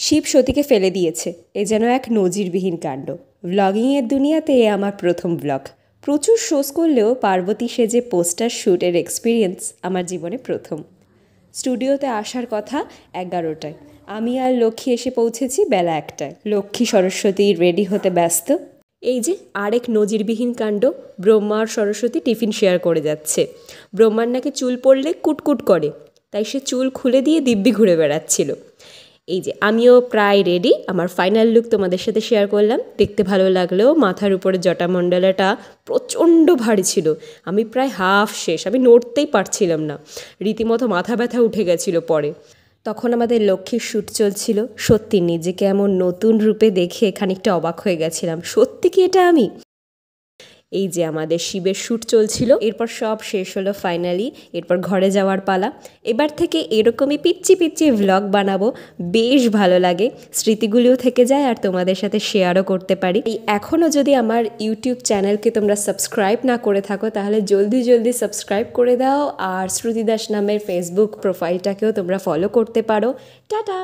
শিব সতীকে ফেলে দিয়েছে, এ যেন এক নজিরবিহীন কাণ্ড। ভ্লগিংয়ের দুনিয়াতে এ আমার প্রথম ব্লগ। প্রচুর শোজ করলেও পার্বতী সেজে পোস্টার শ্যুটের এক্সপিরিয়েন্স আমার জীবনে প্রথম। স্টুডিওতে আসার কথা 11টায়, আমি আর লক্ষ্মী এসে পৌঁছেছি বেলা 1টায়। লক্ষ্মী সরস্বতী রেডি হতে ব্যস্ত। এই যে আরেক নজিরবিহীন কাণ্ড, ব্রহ্মা আর সরস্বতী টিফিন শেয়ার করে যাচ্ছে। ব্রহ্মার নাকি চুল পড়লে কুটকুট করে, তাই সে চুল খুলে দিয়ে দিব্যি ঘুরে বেড়াচ্ছিল। এই যে আমিও প্রায় রেডি, আমার ফাইনাল লুক তোমাদের সাথে শেয়ার করলাম। দেখতে ভালো লাগলেও মাথার উপরে জটামণ্ডলাটা প্রচণ্ড ভারী ছিল। আমি প্রায় হাফ শেষ, আমি নড়তেই পারছিলাম না, রীতিমতো মাথা ব্যথা উঠে গেছিল পরে। তখন আমাদের লক্ষ্মীর শ্যুট চলছিল। সত্যি নিজেকে এমন নতুন রূপে দেখে খানিকটা অবাক হয়ে গেছিলাম, সত্যি কি এটা আমি? এই যে আমাদের শিবের শ্যুট চলছিল, এরপর সব শেষ হলো ফাইনালি। এরপর ঘরে যাওয়ার পালা। এবার থেকে এরকমই পিচ্চি পিচ্চি ভ্লগ বানাবো, বেশ ভালো লাগে, স্মৃতিগুলিও থেকে যায় আর তোমাদের সাথে শেয়ারও করতে পারি। এই এখনও যদি আমার ইউটিউব চ্যানেলকে তোমরা সাবস্ক্রাইব না করে থাকো তাহলে জলদি জলদি সাবস্ক্রাইব করে দাও, আর শ্রুতি দাস নামের ফেসবুক প্রোফাইলটাকেও তোমরা ফলো করতে পারো। টাটা।